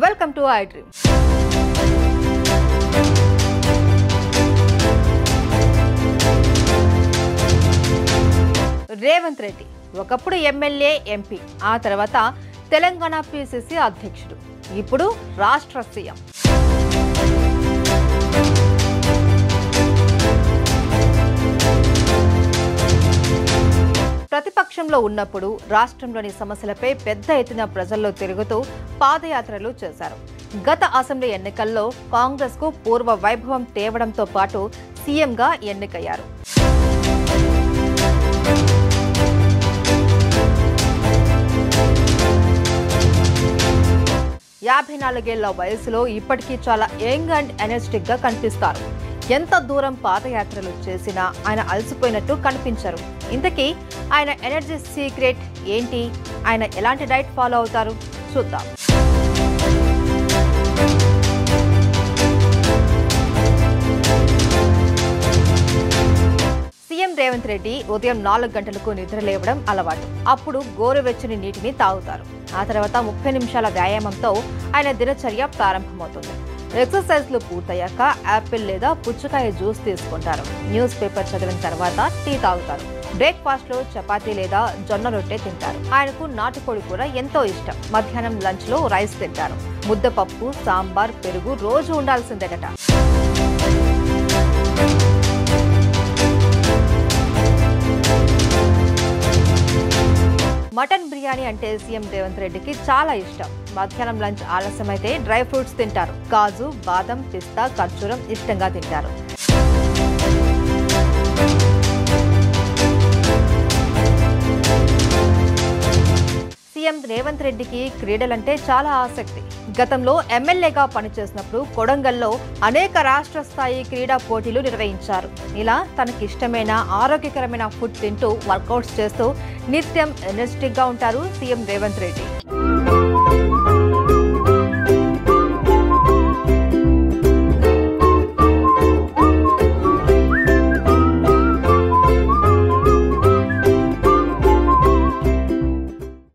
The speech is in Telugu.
Welcome to iDream. Revanth Reddy ఒకప్పుడు ఎమ్మెల్యే ఎంపీ ఆ తర్వాత తెలంగాణ పిసిసి అధ్యక్షుడు ఇప్పుడు రాష్ట్ర సీఎం ప్రతిపక్షంలో ఉన్నప్పుడు రాష్ట్రంలోని సమస్యలపై పెద్ద ఎత్తున ప్రజల్లో తిరుగుతూ పాదయాత్రలు చేశారు. గత అసెంబ్లీ ఎన్నికల్లో కాంగ్రెస్కు పూర్వ వైభవం తేవడంతో పాటు సీఎంగా ఎన్నికయ్యారు. యాభై 4 వయసులో ఇప్పటికీ చాలా యంగ్ అండ్ ఎనర్జెటిక్ గా కనిపిస్తారు. ఎంత దూరం పాదయాత్రలు చేసినా ఆయన అలసిపోయినట్టు కనిపించరు. ఇంతకీ ఆయన ఎనర్జీ సీక్రెట్ ఏంటి? ఆయన ఎలాంటి డైట్ ఫాలో అవుతారు? చూద్దాం. సీఎం రేవంత్ రెడ్డి ఉదయం 4 గంటలకు నిద్ర లేవడం అలవాటు. అప్పుడు గోరువెచ్చని నీటిని తాగుతారు. ఆ తర్వాత 30 నిమిషాల వ్యాయామంతో ఆయన దినచర్య ప్రారంభమవుతుంది. ఎక్సర్సైజ్లు పూర్తయ్యాక యాపిల్ లేదా పుచ్చకాయ జ్యూస్ తీసుకుంటారు. న్యూస్ పేపర్ చదివిన తర్వాత టీ తాగుతారు. బ్రేక్ఫాస్ట్ లో చపాతీ లేదా జొన్న రొట్టె తింటారు. ఆయనకు నాటుకోడి కూర ఎంతో ఇష్టం. మధ్యాహ్నం లంచ్ లో రైస్ తింటారు. ముద్దపప్పు, సాంబార్, పెరుగు రోజు ఉండాల్సిందేనట. మటన్ బిర్యానీ అంటే సీఎం రేవంత్ రెడ్డికి చాలా ఇష్టం. మధ్యాహ్నం లంచ్ ఆలస్యమైతే డ్రై ఫ్రూట్స్ తింటారు. కాజు, బాదం, పిస్తా, ఖర్జూరం ఇష్టంగా తింటారు. సీఎం రేవంత్ రెడ్డికి క్రీడలంటే చాలా ఆసక్తి. గతంలో ఎమ్మెల్యేగా పనిచేసినప్పుడు కొడంగల్లో అనేక రాష్ట్ర స్థాయి క్రీడా పోటీలు నిర్వహించారు. ఇలా తనకిష్టమైన ఆరోగ్యకరమైన ఫుడ్ తింటూ వర్కౌట్స్ చేస్తూ నిత్యం ఎనర్జెటిక్ గా ఉంటారు సీఎం రేవంత్ రెడ్డి.